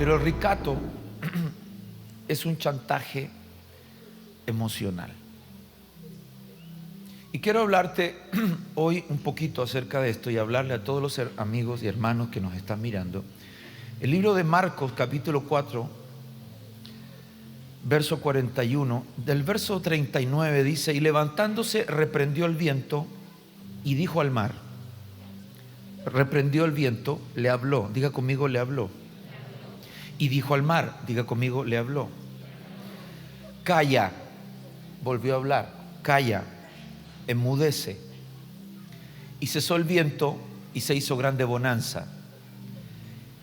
Pero el recato es un chantaje emocional. Y quiero hablarte hoy un poquito acerca de esto y hablarle a todos los amigos y hermanos que nos están mirando. El libro de Marcos, capítulo 4, verso 41, del verso 39 dice: y levantándose reprendió el viento y dijo al mar. Reprendió el viento, le habló, diga conmigo, le habló. Y dijo al mar, diga conmigo, le habló. Calla, volvió a hablar, calla, enmudece. Y cesó el viento y se hizo grande bonanza.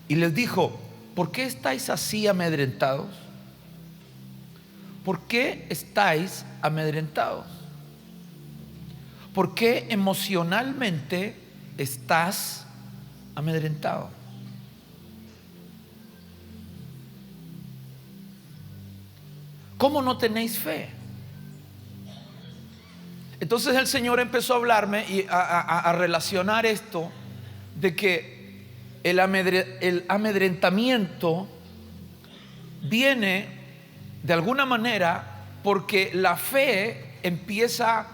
Y les dijo: ¿por qué estáis así amedrentados? ¿Por qué estáis amedrentados? ¿Por qué emocionalmente estás amedrentado? ¿Cómo no tenéis fe? Entonces el Señor empezó a hablarme y a relacionar esto de que el amedrentamiento viene de alguna manera porque la fe empieza,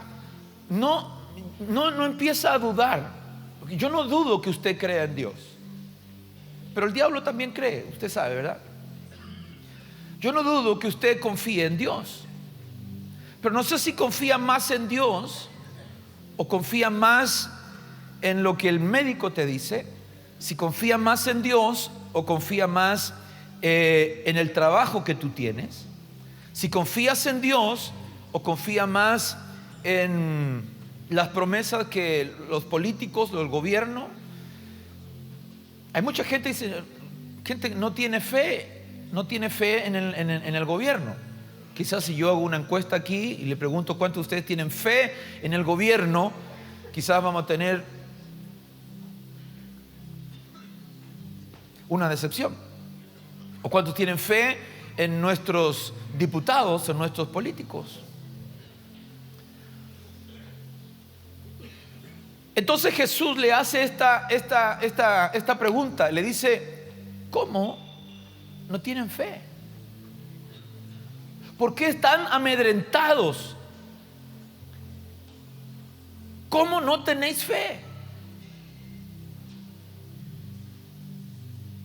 no empieza a dudar. Yo no dudo que usted crea en Dios, pero el diablo también cree, usted sabe, ¿verdad? Yo no dudo que usted confíe en Dios, pero no sé si confía más en Dios o confía más en lo que el médico te dice, si confía más en Dios o confía más en el trabajo que tú tienes, si confías en Dios o confía más en las promesas que los políticos, el gobierno. Hay mucha gente que dice, gente no tiene fe en el gobierno. Quizás si yo hago una encuesta aquí y le pregunto cuántos de ustedes tienen fe en el gobierno, quizás vamos a tener una decepción. O cuántos tienen fe en nuestros diputados, en nuestros políticos. Entonces Jesús le hace esta pregunta, le dice: ¿cómo no tienen fe? ¿Por qué están amedrentados? ¿Cómo no tenéis fe?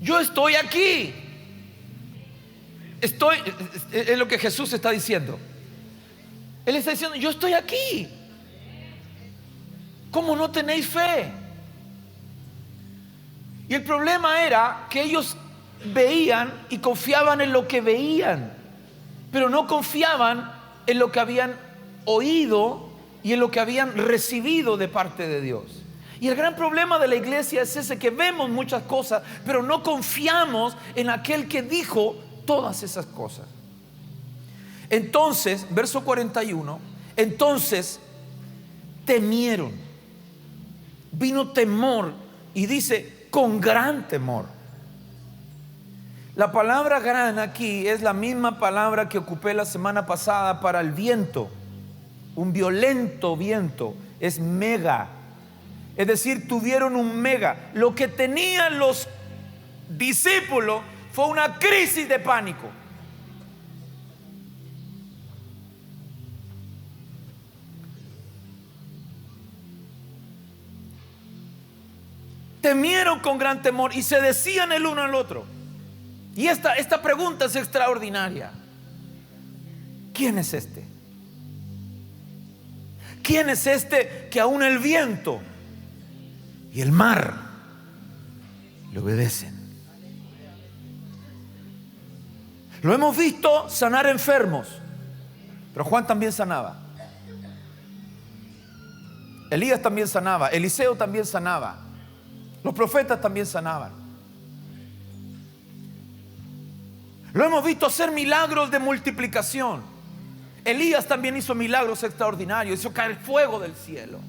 Yo estoy aquí. Es lo que Jesús está diciendo. Él está diciendo: yo estoy aquí. ¿Cómo no tenéis fe? Y el problema era que ellos veían y confiaban en lo que veían, pero no confiaban en lo que habían oído y en lo que habían recibido de parte de Dios. Y el gran problema de la iglesia es ese, que vemos muchas cosas, pero no confiamos en aquel que dijo todas esas cosas. Entonces, verso 41, entonces temieron. Vino temor, y dice con gran temor. La palabra gran aquí es la misma palabra que ocupé la semana pasada para el viento. Un violento viento es mega. Es decir, tuvieron un mega. Lo que tenían los discípulos fue una crisis de pánico. Temieron con gran temor y se decían el uno al otro. Y esta pregunta es extraordinaria. ¿Quién es este? ¿Quién es este que aún el viento y el mar le obedecen? Lo hemos visto sanar enfermos, pero Juan también sanaba. Elías también sanaba. Eliseo también sanaba. Los profetas también sanaban. Lo hemos visto hacer milagros de multiplicación. Elías también hizo milagros extraordinarios, hizo caer fuego del cielo.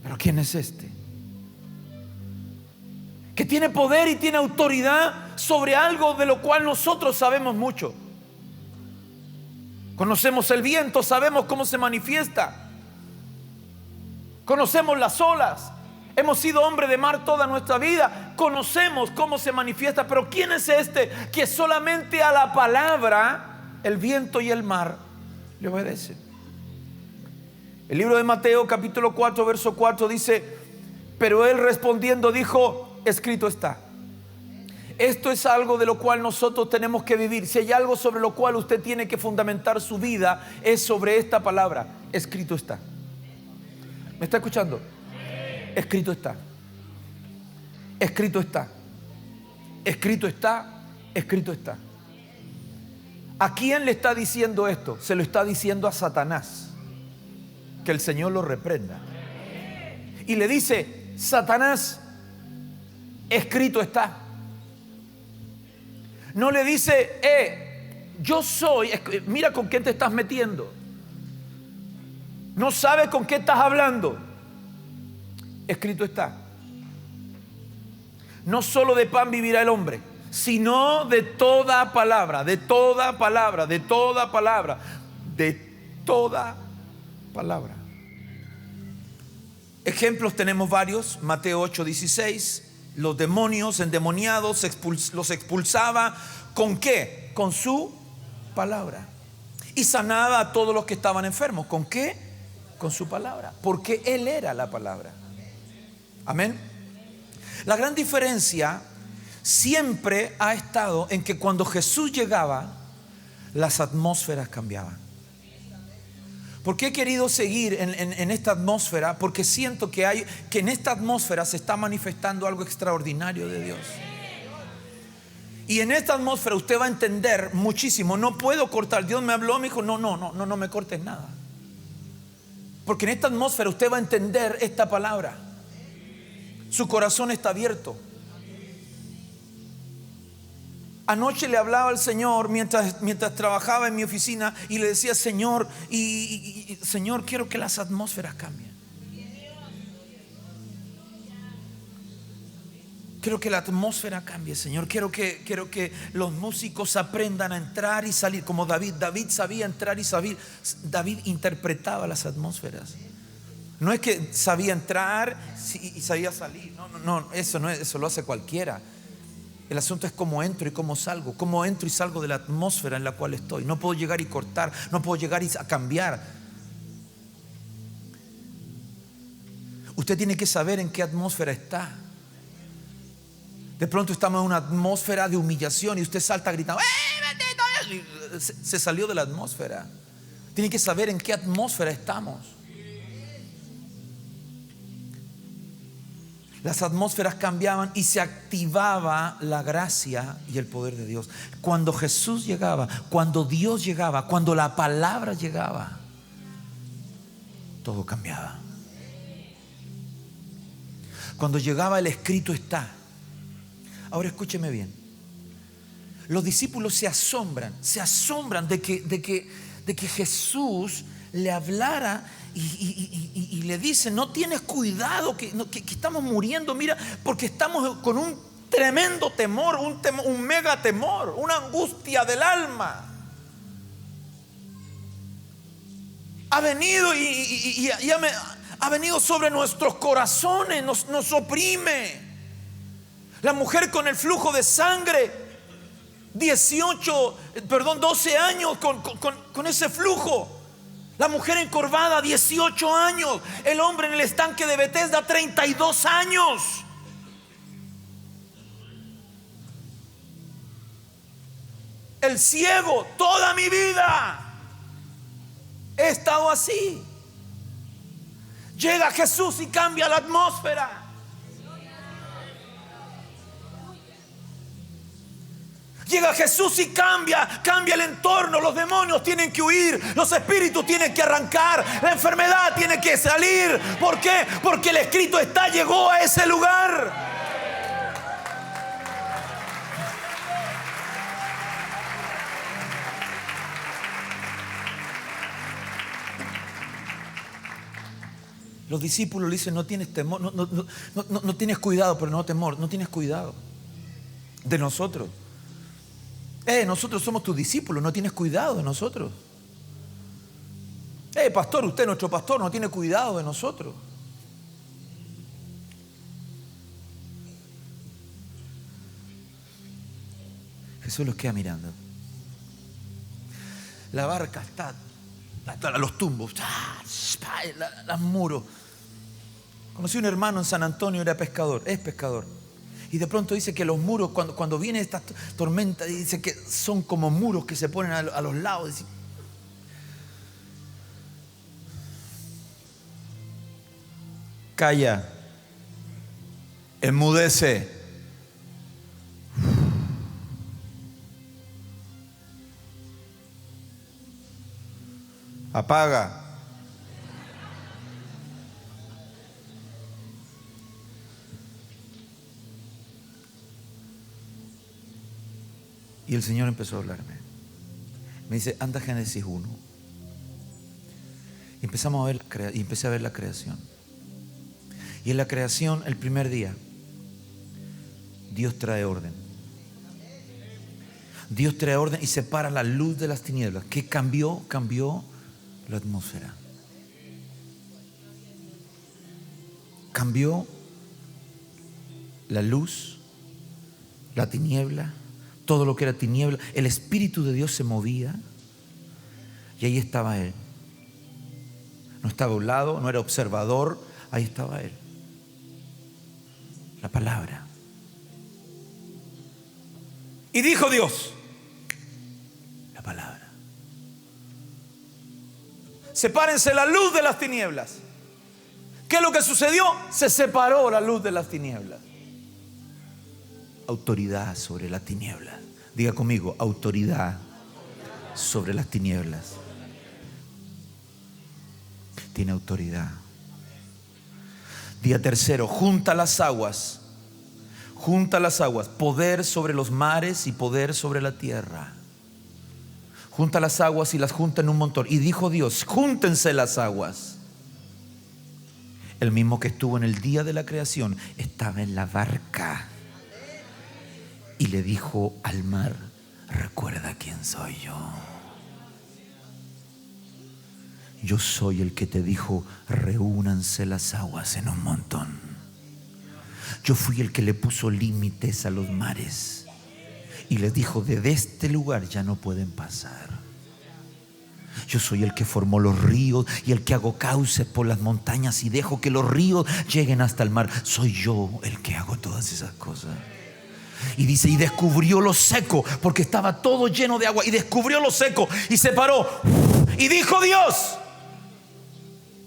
Pero ¿quién es este? Que tiene poder y tiene autoridad sobre algo de lo cual nosotros sabemos mucho. Conocemos el viento, sabemos cómo se manifiesta. Conocemos las olas. Hemos sido hombre de mar toda nuestra vida. conocemos cómo se manifiesta, pero ¿quién es este que solamente a la palabra el viento y el mar le obedecen? El libro de Mateo capítulo 4 verso 4 dice: pero él respondiendo dijo, escrito está. Esto es algo de lo cual nosotros tenemos que vivir. Si hay algo sobre lo cual usted tiene que fundamentar su vida, es sobre esta palabra: escrito está. ¿Me está escuchando? Escrito está. Escrito está. Escrito está. Escrito está. ¿A quién le está diciendo esto? Se lo está diciendo a Satanás. Que el Señor lo reprenda. Y le dice: Satanás, escrito está. No le dice: yo soy, mira con qué te estás metiendo. No sabes con qué estás hablando. Escrito está. No solo de pan vivirá el hombre, sino de toda palabra, de toda palabra, de toda palabra, de toda palabra. Ejemplos tenemos varios. Mateo 8:16. Los demonios endemoniados los expulsaba. ¿Con qué? Con su palabra. Y sanaba a todos los que estaban enfermos. ¿Con qué? Con su palabra. Porque Él era la palabra. Amén. La gran diferencia siempre ha estado en que cuando Jesús llegaba, las atmósferas cambiaban. ¿Por qué he querido seguir en esta atmósfera? Porque siento que en esta atmósfera se está manifestando algo extraordinario de Dios. Y en esta atmósfera usted va a entender muchísimo. No puedo cortar. Dios me habló, me dijo: no me cortes nada. Porque en esta atmósfera usted va a entender esta palabra. Su corazón está abierto. Anoche le hablaba al Señor mientras trabajaba en mi oficina y le decía: Señor, Señor, quiero que las atmósferas cambien. Quiero que la atmósfera cambie, Señor. Quiero que los músicos aprendan a entrar y salir como David. David sabía entrar y salir. David interpretaba las atmósferas. No es que sabía entrar y sabía salir. No, eso lo hace cualquiera. El asunto es cómo entro y cómo salgo. Cómo entro y salgo de la atmósfera en la cual estoy. No puedo llegar y cortar. No puedo llegar y a cambiar. Usted tiene que saber en qué atmósfera está. De pronto estamos en una atmósfera de humillación y usted salta gritando: ¡eh, bendito! Se salió de la atmósfera. Tiene que saber en qué atmósfera estamos. Las atmósferas cambiaban y se activaba la gracia y el poder de Dios. Cuando Jesús llegaba, cuando Dios llegaba, cuando la palabra llegaba, todo cambiaba. Cuando llegaba el escrito está. Ahora escúcheme bien. Los discípulos se asombran de que Jesús le hablara y le dice: no tienes cuidado que estamos muriendo, mira, porque estamos con un tremendo temor, un mega temor, una angustia del alma. Ha venido ha venido sobre nuestros corazones, nos oprime. La mujer con el flujo de sangre, 12 años con ese flujo. La mujer encorvada, 18 años. El hombre en el estanque de Betesda, 32 años. El ciego, toda mi vida he estado así. Llega Jesús y cambia la atmósfera. Llega Jesús y cambia el entorno. Los demonios tienen que huir, los espíritus tienen que arrancar, la enfermedad tiene que salir. ¿Por qué? Porque el escrito está, llegó a ese lugar. Los discípulos le dicen: no tienes temor, no tienes cuidado, pero no temor, no tienes cuidado de nosotros. Nosotros somos tus discípulos, no tienes cuidado de nosotros. Pastor, usted es nuestro pastor, no tiene cuidado de nosotros. Jesús los queda mirando. La barca está a los tumbos, los muros. Conocí un hermano en San Antonio, era pescador, es pescador. Y de pronto dice que los muros, cuando viene esta tormenta, dice que son como muros que se ponen a los lados. Dice, calla, enmudece. Apaga. Y el Señor empezó a hablarme. Me dice, anda a Génesis 1. Y empezamos a ver, y empecé a ver la creación. Y en la creación, el primer día, Dios trae orden. Dios trae orden y separa la luz de las tinieblas. ¿Qué cambió? Cambió la atmósfera. Cambió la luz, la tiniebla, todo lo que era tiniebla. El Espíritu de Dios se movía y ahí estaba Él. No estaba a un lado, no era observador, ahí estaba Él. La palabra. Y dijo Dios, la palabra. Sepárense la luz de las tinieblas. ¿Qué es lo que sucedió? Se separó la luz de las tinieblas. Autoridad sobre las tinieblas. Diga conmigo, autoridad sobre las tinieblas. Tiene autoridad. Día tercero, junta las aguas. Junta las aguas. Poder sobre los mares y poder sobre la tierra. Junta las aguas y las junta en un montón. Y dijo Dios, júntense las aguas. El mismo que estuvo en el día de la creación estaba en la barca. Y le dijo al mar, recuerda quién soy yo. Yo soy el que te dijo, reúnanse las aguas en un montón. Yo fui el que le puso límites a los mares. Y les dijo, desde este lugar ya no pueden pasar. Yo soy el que formó los ríos y el que hago cauces por las montañas y dejo que los ríos lleguen hasta el mar. Soy yo el que hago todas esas cosas. Y dice, y descubrió lo seco, porque estaba todo lleno de agua. Y descubrió lo seco y se paró. Y dijo Dios.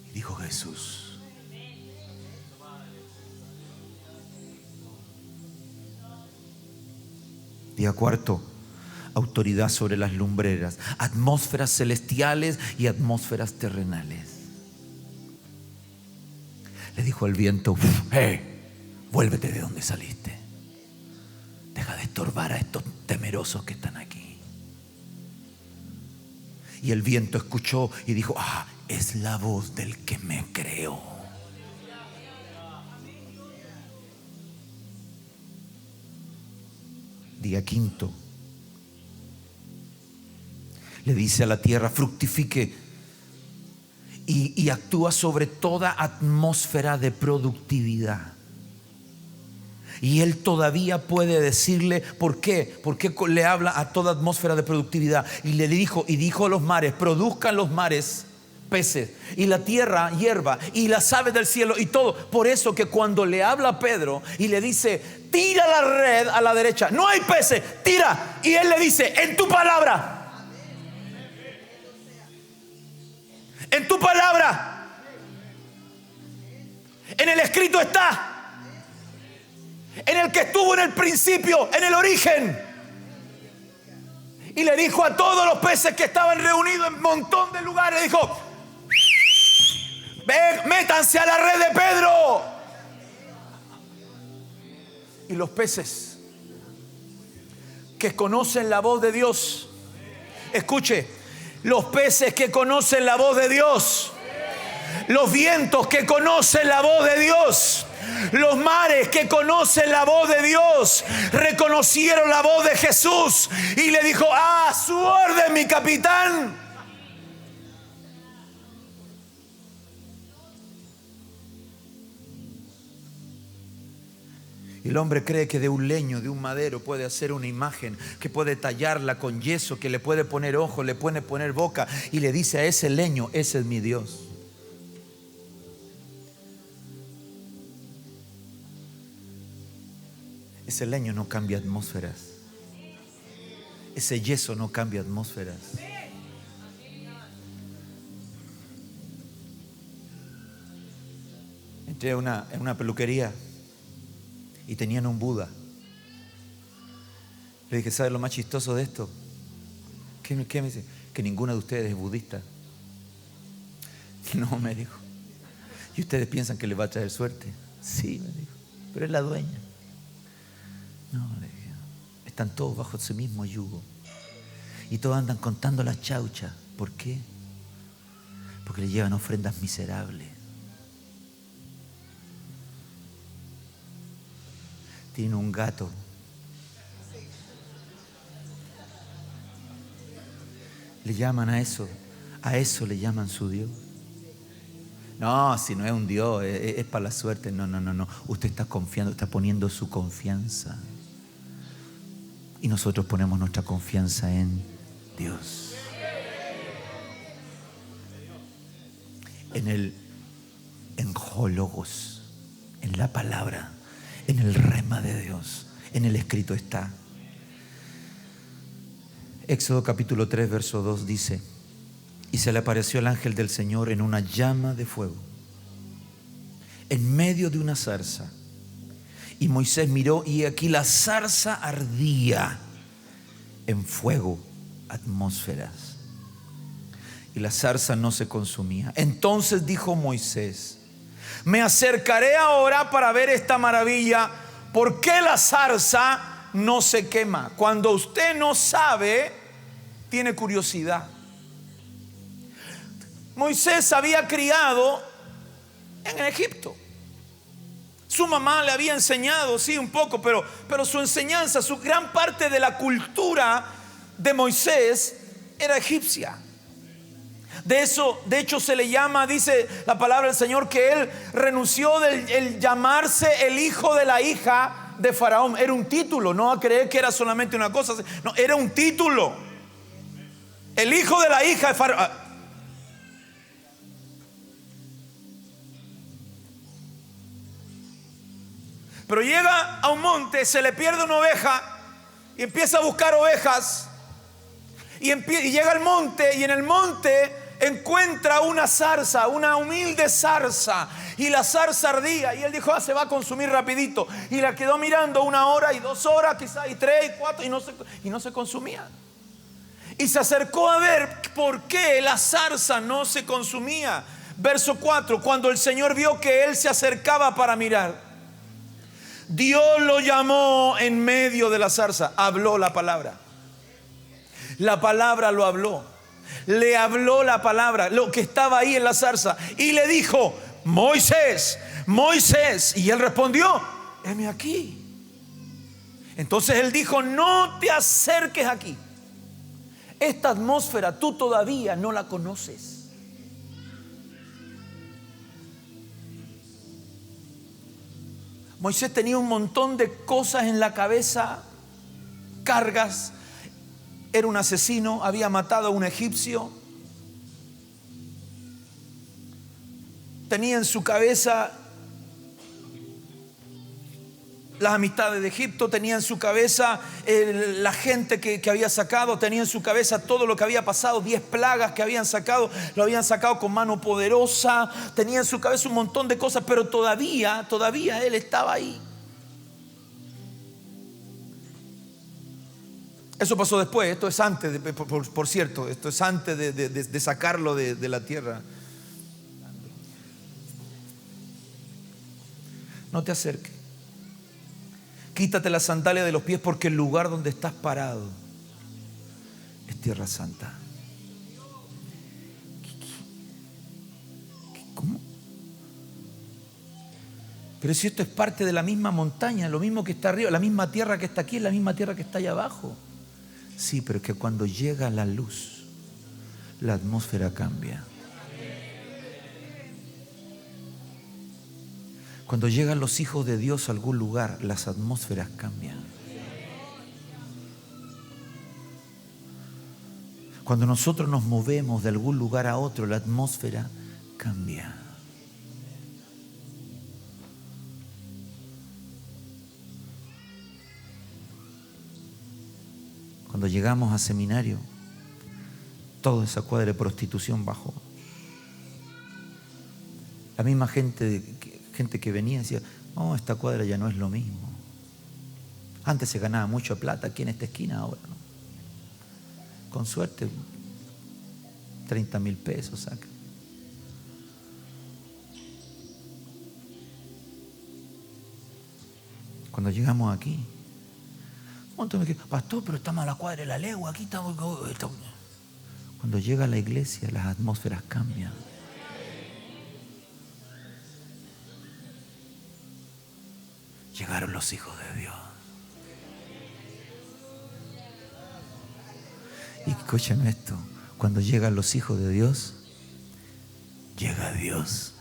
Y dijo Jesús. Día cuarto, autoridad sobre las lumbreras, atmósferas celestiales y atmósferas terrenales. Le dijo al viento, vuélvete de donde saliste. Deja de estorbar a estos temerosos que están aquí. Y el viento escuchó y dijo, es la voz del que me creó. Día quinto, le dice a la tierra, fructifique y actúa sobre toda atmósfera de productividad. Y él todavía puede decirle por qué le habla a toda atmósfera de productividad. Y le dijo, a los mares, produzcan los mares peces, y la tierra hierba, y las aves del cielo, y todo. Por eso que cuando le habla a Pedro y le dice, tira la red a la derecha, no hay peces, tira. Y él le dice, en tu palabra, en tu palabra, en el escrito está. En el que estuvo en el principio, en el origen. Y le dijo a todos los peces que estaban reunidos en un montón de lugares, dijo, ven, métanse a la red de Pedro. Y los peces que conocen la voz de Dios, escuche, los peces que conocen la voz de Dios, los vientos que conocen la voz de Dios, los mares que conocen la voz de Dios, reconocieron la voz de Jesús y le dijo, a su orden, mi capitán. Y el hombre cree que de un leño, de un madero, puede hacer una imagen, que puede tallarla con yeso, que le puede poner ojos, le puede poner boca, y le dice a ese leño: ese es mi Dios. Ese leño no cambia atmósferas. Ese yeso no cambia atmósferas. Entré en una peluquería y tenían un Buda. Le dije: ¿sabe lo más chistoso de esto? ¿Qué me dice? Que ninguno de ustedes es budista. No, me dijo. ¿Y ustedes piensan que le va a traer suerte? Sí, me dijo, pero es la dueña. No, le dije, están todos bajo ese mismo yugo. Y todos andan contando las chauchas. ¿Por qué? Porque le llevan ofrendas miserables. Tiene un gato. Le llaman a eso le llaman su Dios. No, si no es un Dios, es para la suerte. No. Usted está confiando, está poniendo su confianza. Y nosotros ponemos nuestra confianza en Dios. En Jólogos, en la palabra, en el rema de Dios, en el escrito está. Éxodo capítulo 3, verso 2 dice: y se le apareció el ángel del Señor en una llama de fuego, en medio de una zarza. Y Moisés miró, y aquí la zarza ardía en fuego, atmósferas, y la zarza no se consumía. Entonces dijo Moisés: me acercaré ahora para ver esta maravilla, ¿por qué la zarza no se quema? Cuando usted no sabe, tiene curiosidad. Moisés había criado en Egipto. Su mamá le había enseñado, sí, un poco, pero su enseñanza, su gran parte de la cultura de Moisés era egipcia. De hecho se le llama, dice la palabra del Señor, que él renunció del llamarse el hijo de la hija de Faraón. Era un título, no a creer que era solamente una cosa, no, era un título. El hijo de la hija de Faraón. Pero llega a un monte, se le pierde una oveja y empieza a buscar ovejas. Y llega al monte, y en el monte encuentra una zarza, una humilde zarza, y la zarza ardía. Y él dijo: se va a consumir rapidito. Y la quedó mirando 1 hora y 2 horas, quizás, y 3 y 4, y no se consumía. Y se acercó a ver por qué la zarza no se consumía. Verso 4: cuando el Señor vio que él se acercaba para mirar, Dios lo llamó en medio de la zarza. Habló la palabra. La palabra lo habló. Le habló la palabra, lo que estaba ahí en la zarza, y le dijo: Moisés, Moisés. Y él respondió: heme aquí. Entonces él dijo: no te acerques aquí. Esta atmósfera tú todavía no la conoces. Moisés tenía un montón de cosas en la cabeza, cargas. Era un asesino, había matado a un egipcio. Tenía en su cabeza las amistades de Egipto, tenía en su cabeza la gente que había sacado, tenía en su cabeza todo lo que había pasado, 10 plagas que habían sacado, lo habían sacado con mano poderosa. Tenía en su cabeza un montón de cosas, pero todavía él estaba ahí. Eso pasó después, esto es antes, por cierto, esto es antes de sacarlo de la tierra. No te acerques. Quítate la sandalia de los pies, porque el lugar donde estás parado es tierra santa. ¿Cómo? Pero si esto es parte de la misma montaña, lo mismo que está arriba, la misma tierra que está aquí es la misma tierra que está allá abajo. Sí, pero es que cuando llega la luz, la atmósfera cambia. Cuando llegan los hijos de Dios a algún lugar, las atmósferas cambian. Cuando nosotros nos movemos de algún lugar a otro, la atmósfera cambia. Cuando llegamos a seminario, toda esa cuadra de prostitución bajó. La misma gente que venía decía, no, esta cuadra ya no es lo mismo. Antes se ganaba mucha plata aquí en esta esquina, ahora no. Con suerte, 30.000 pesos saca. Cuando llegamos aquí, un montón de gente, pastor, pero estamos a la cuadra de la legua, aquí estamos. Cuando llega a la iglesia, las atmósferas cambian. Llegaron los hijos de Dios. Y escuchen esto, cuando llegan los hijos de Dios, llega Dios.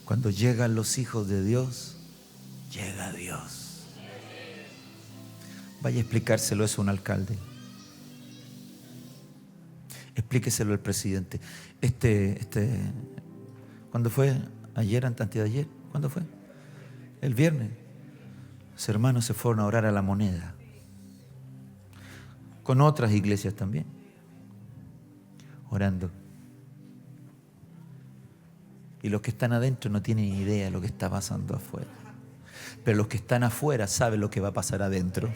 Cuando llegan los hijos de Dios, llega Dios. Vaya a explicárselo eso a un alcalde. Explíqueselo al presidente. ¿Cuándo fue? ¿Ayer, antes de ayer? ¿Cuándo fue? El viernes. Los hermanos se fueron a orar a La Moneda. Con otras iglesias también. Orando. Y los que están adentro no tienen idea de lo que está pasando afuera. Pero los que están afuera saben lo que va a pasar adentro.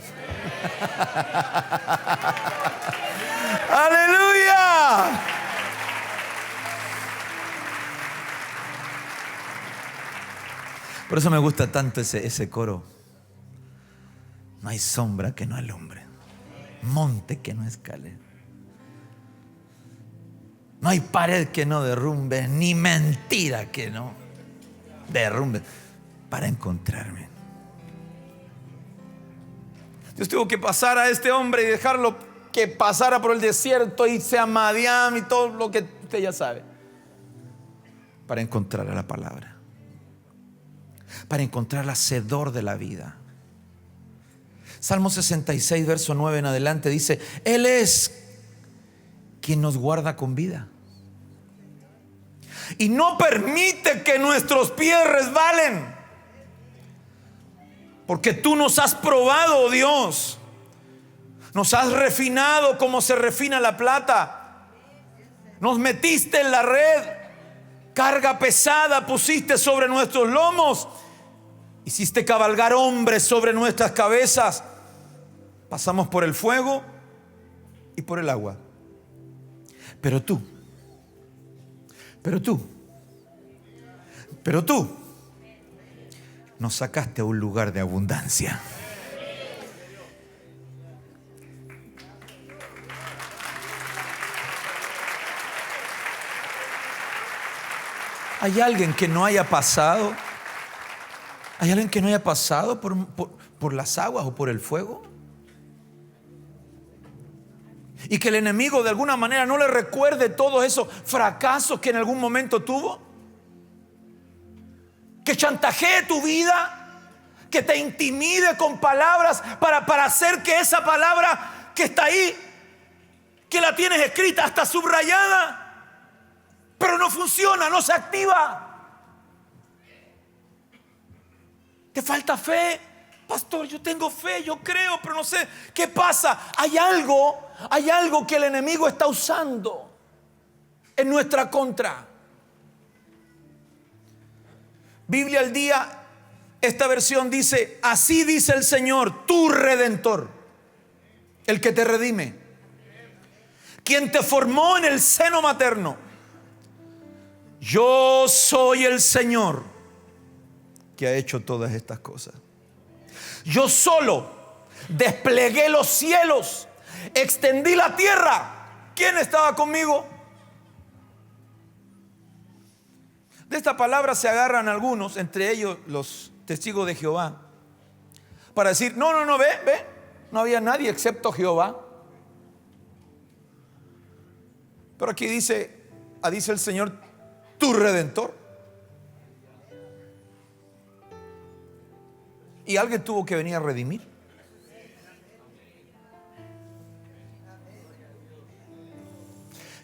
¡Aleluya! Por eso me gusta tanto ese coro. No hay sombra que no alumbre, monte que no escale. No hay pared que no derrumbe, ni mentira que no derrumbe para encontrarme. Dios tuvo que pasar a este hombre y dejarlo que pasara por el desierto, irse a Madián y todo lo que usted ya sabe, para encontrar a la palabra, para encontrar al hacedor de la vida. Salmo 66, verso 9 en adelante dice: Él es quien nos guarda con vida y no permite que nuestros pies resbalen. Porque tú nos has probado, oh Dios. Nos has refinado como se refina la plata. Nos metiste en la red. Carga pesada pusiste sobre nuestros lomos. Hiciste cabalgar hombres sobre nuestras cabezas. Pasamos por el fuego y por el agua. Pero tú nos sacaste a un lugar de abundancia. ¿Hay alguien que no haya pasado? ¿Hay alguien que no haya pasado por las aguas o por el fuego? Y que el enemigo de alguna manera no le recuerde todos esos fracasos que en algún momento tuvo. Que chantajee tu vida, que te intimide con palabras para hacer que esa palabra que está ahí, que la tienes escrita hasta subrayada, pero no funciona, no se activa. ¿Te falta fe? Pastor, yo tengo fe, yo creo, pero no sé qué pasa. Hay algo que el enemigo está usando en nuestra contra. Biblia al día, esta versión dice: así dice el Señor, tu Redentor, el que te redime, quien te formó en el seno materno. Yo soy el Señor que ha hecho todas estas cosas. Yo solo desplegué los cielos, extendí la tierra. ¿Quién estaba conmigo? De esta palabra se agarran algunos, entre ellos los testigos de Jehová, para decir: no, ve, no había nadie excepto Jehová. Pero aquí dice: dice el Señor, tu Redentor. Y alguien tuvo que venir a redimir.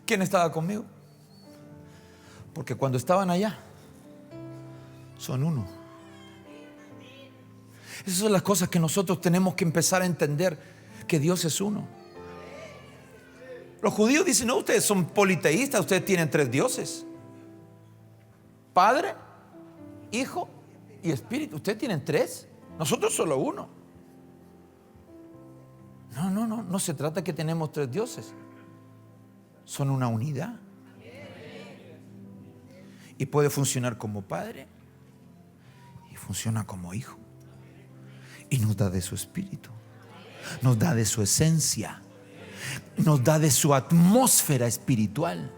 ¿Quién estaba conmigo? Porque cuando estaban allá, son uno. Esas son las cosas que nosotros tenemos que empezar a entender, que Dios es uno. Los judíos dicen, no, ustedes son politeístas, ustedes tienen 3 dioses: Padre, Hijo y Espíritu. Ustedes tienen 3, nosotros solo uno. No se trata que tenemos 3 dioses. Son una unidad. Y puede funcionar como Padre y funciona como Hijo. Y nos da de su Espíritu, nos da de su esencia, nos da de su atmósfera espiritual.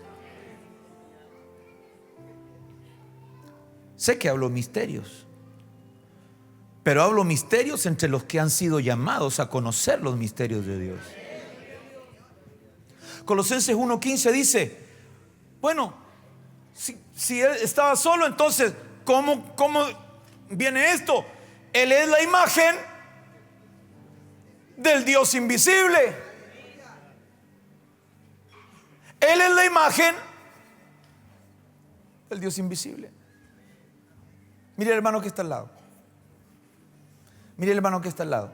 Sé que hablo misterios, pero hablo misterios entre los que han sido llamados a conocer los misterios de Dios. Colosenses 1:15 dice, bueno, si él estaba solo, entonces ¿cómo viene esto? Él es la imagen del Dios invisible. Él es la imagen del Dios invisible. Mire el hermano que está al lado. Mire el hermano que está al lado.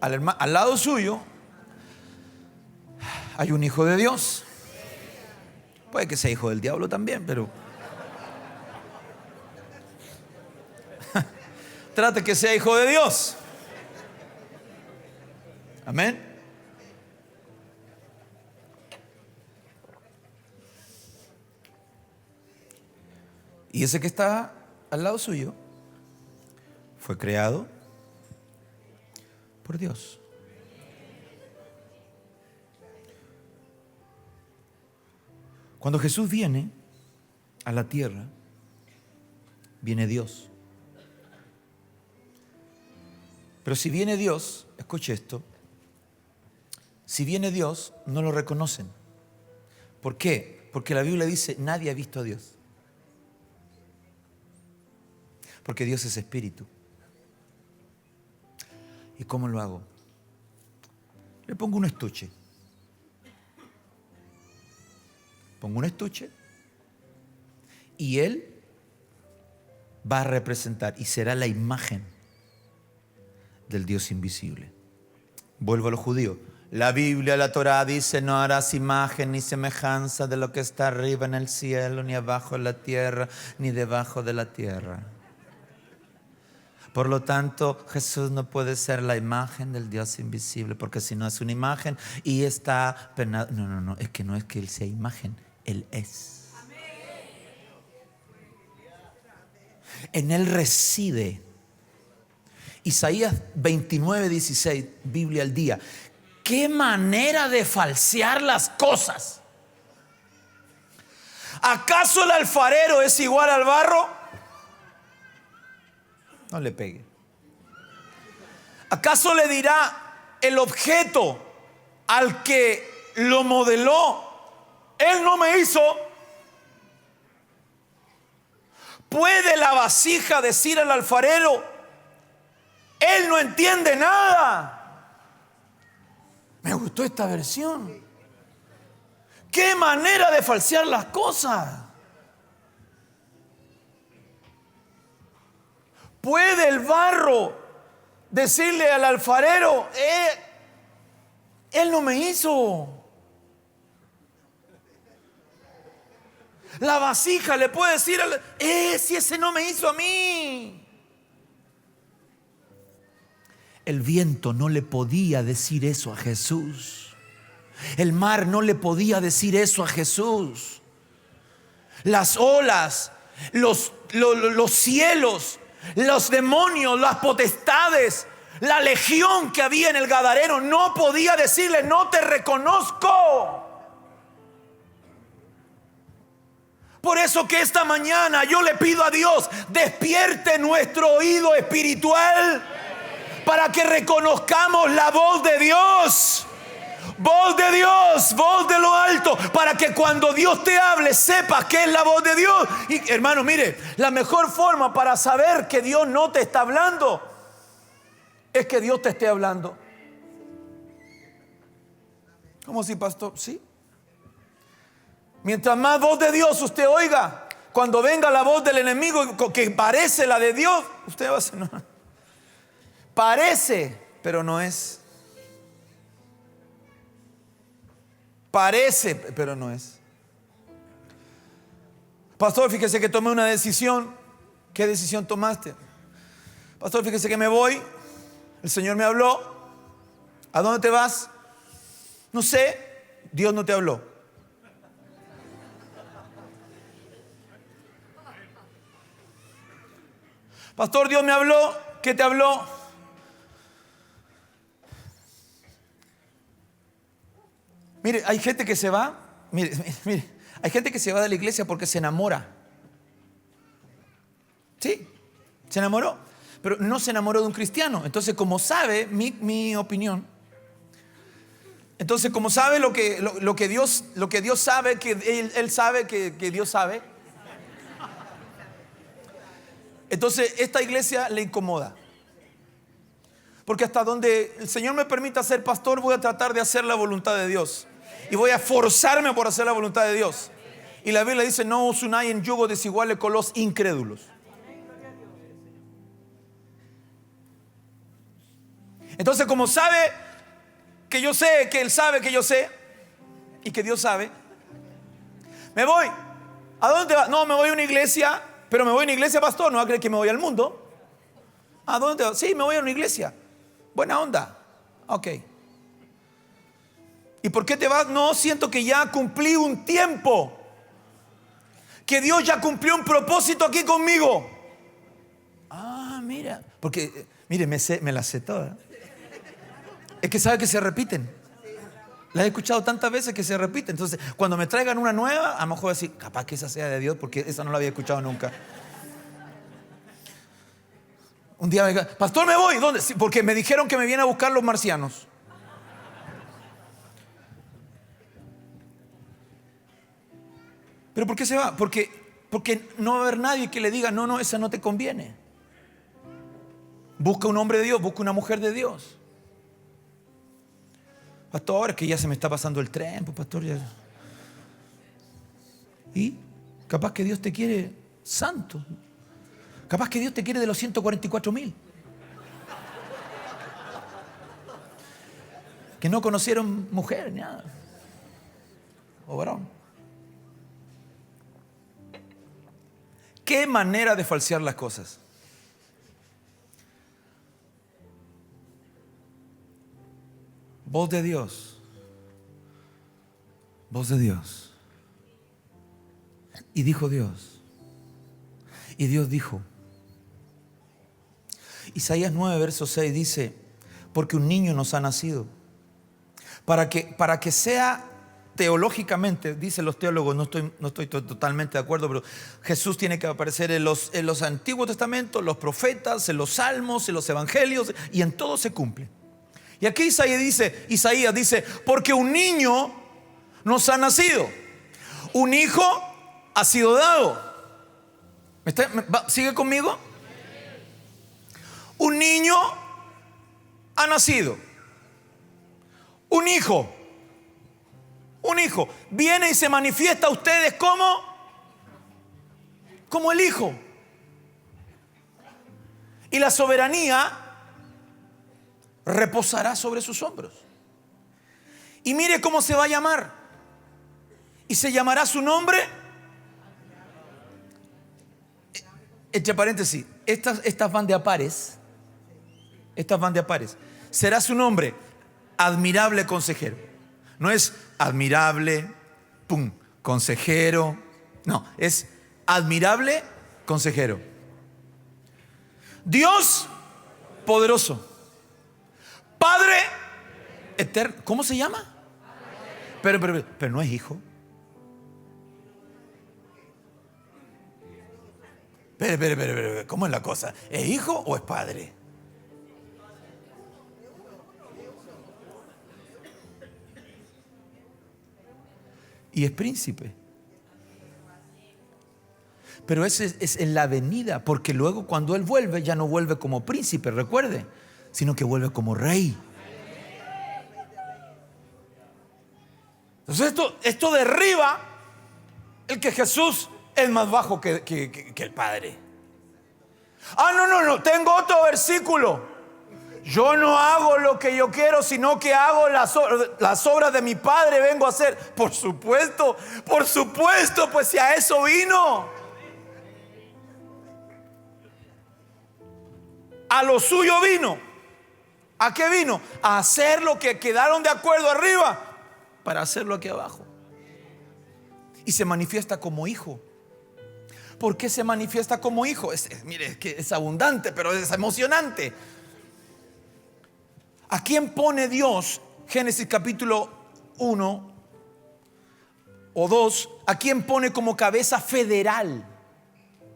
Al lado suyo hay un hijo de Dios. Puede que sea hijo del diablo también, pero trate que sea hijo de Dios. Amén. Y ese que está al lado suyo fue creado por Dios. Cuando Jesús viene a la tierra, viene Dios. Pero si viene Dios, escuche esto, si viene Dios, no lo reconocen. ¿Por qué? Porque la Biblia dice, nadie ha visto a Dios. Porque Dios es espíritu. ¿Y cómo lo hago? Le pongo un estuche. Pongo un estuche y Él va a representar y será la imagen del Dios invisible. Vuelvo a los judíos. La Biblia, la Torá dice, no harás imagen ni semejanza de lo que está arriba en el cielo, ni abajo en la tierra, ni debajo de la tierra. Por lo tanto, Jesús no puede ser la imagen del Dios invisible, porque si no es una imagen y está penado. No, es que Él sea imagen, Él es. En Él reside. Isaías 29:16, Biblia al día. ¡Qué manera de falsear las cosas! ¿Acaso el alfarero es igual al barro? No le pegue. ¿Acaso le dirá el objeto al que lo modeló, él no me hizo? ¿Puede la vasija decir al alfarero, él no entiende nada? Me gustó esta versión. ¡Qué manera de falsear las cosas! ¿Puede el barro decirle al alfarero, él no me hizo? La vasija le puede decir, si ese no me hizo a mí. El viento no le podía decir eso a Jesús. El mar no le podía decir eso a Jesús. Las olas, los cielos, los demonios, las potestades, la legión que había en el Gadareno no podía decirle, no te reconozco. Por eso que esta mañana yo le pido a Dios, despierte nuestro oído espiritual para que reconozcamos la voz de Dios. Voz de Dios, voz de lo alto, para que cuando Dios te hable sepas que es la voz de Dios. Y hermano, mire, la mejor forma para saber que Dios no te está hablando es que Dios te esté hablando. ¿Cómo así, pastor? Sí. Mientras más voz de Dios usted oiga, cuando venga la voz del enemigo que parece la de Dios, usted va a decir, no, parece, pero no es. Parece, pero no es. Pastor, fíjese que tomé una decisión. ¿Qué decisión tomaste? Pastor, fíjese que me voy. El Señor me habló. ¿A dónde te vas? No sé. Dios no te habló. Pastor, Dios me habló. ¿Qué te habló? Mire, hay gente que se va. Mire, hay gente que se va de la iglesia porque se enamora. Sí, se enamoró, pero no se enamoró de un cristiano. Entonces, como sabe mi opinión, entonces como sabe lo que Dios sabe, que él sabe que Dios sabe, entonces esta iglesia le incomoda. Porque hasta donde el Señor me permita ser pastor, voy a tratar de hacer la voluntad de Dios. Y voy a forzarme por hacer la voluntad de Dios. Y la Biblia dice, no os unáis en yugo desiguales con los incrédulos. Entonces, como sabe que yo sé, que Él sabe que yo sé, y que Dios sabe, me voy. ¿A dónde va? No, me voy a una iglesia. Pero me voy a una iglesia, pastor. No va a creer que me voy al mundo. ¿A dónde va? Sí, me voy a una iglesia. Buena onda. Ok. ¿Y por qué te vas? No, siento que ya cumplí un tiempo, que Dios ya cumplió un propósito aquí conmigo. Ah, mira. Porque, mire, me las sé todas. Es que sabe que se repiten. Las he escuchado tantas veces que se repiten. Entonces, cuando me traigan una nueva, a lo mejor voy a decir, capaz que esa sea de Dios, porque esa no la había escuchado nunca. Un día me diga, pastor, me voy. ¿Dónde? Sí, porque me dijeron que me vienen a buscar los marcianos. ¿Pero por qué se va? Porque no va a haber nadie que le diga, no, esa no te conviene. Busca un hombre de Dios, busca una mujer de Dios. Pastor, es que ya se me está pasando el tren, pues, pastor. Ya. Y capaz que Dios te quiere santo. Capaz que Dios te quiere de los 144,000. Que no conocieron mujer, ni nada. O varón. ¿Qué manera de falsear las cosas? Voz de Dios. Voz de Dios. Y dijo Dios. Y Dios dijo. Isaías 9, verso 6 dice, porque un niño nos ha nacido. Para que sea teológicamente, dicen los teólogos, no estoy totalmente de acuerdo, pero Jesús tiene que aparecer en los Antiguos Testamentos, los profetas, en los salmos, en los evangelios, y en todo se cumple. Y aquí Isaías dice, porque un niño nos ha nacido, un hijo ha sido dado. ¿Sigue conmigo? Un niño ha nacido, un hijo viene y se manifiesta a ustedes como el hijo. Y la soberanía reposará sobre sus hombros. Y mire cómo se va a llamar. Y se llamará su nombre. Entre paréntesis, estas van de a pares. Estas van de a pares. Será su nombre admirable consejero. No es admirable, consejero. No, es admirable consejero. Dios poderoso. Padre eterno. ¿Cómo se llama? Pero no es hijo. Pero, ¿cómo es la cosa? ¿Es hijo o es padre? y es príncipe. Pero ese es en la venida, porque luego cuando Él vuelve, ya no vuelve como príncipe, recuerde, sino que vuelve como rey. Entonces esto derriba el que Jesús es más bajo que el Padre. No, tengo otro versículo. Yo no hago lo que yo quiero, sino que hago las obras de mi Padre vengo a hacer. Por supuesto, pues si a eso vino. A lo suyo vino. ¿A qué vino? A hacer lo que quedaron de acuerdo arriba, para hacerlo aquí abajo. Y se manifiesta como hijo. ¿Por qué se manifiesta como hijo? Mire, es que es abundante, pero es emocionante. ¿A quién pone Dios? Génesis capítulo 1 o 2. ¿A quién pone como cabeza federal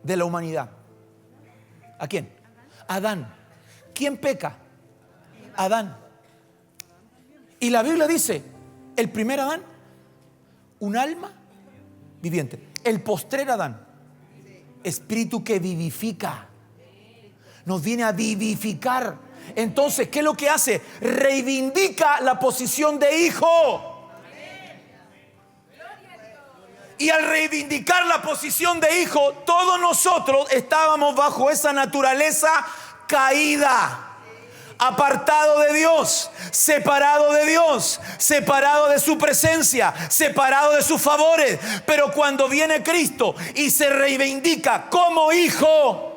de la humanidad? ¿A quién? Adán. ¿Quién peca? Adán. Y la Biblia dice, el primer Adán, un alma viviente. El postrer Adán, espíritu que vivifica. Nos viene a vivificar. Entonces, ¿qué es lo que hace? Reivindica la posición de hijo. Y al reivindicar la posición de hijo, todos nosotros estábamos bajo esa naturaleza caída, apartado de Dios, separado de Dios, separado de su presencia, separado de sus favores. Pero cuando viene Cristo y se reivindica como hijo,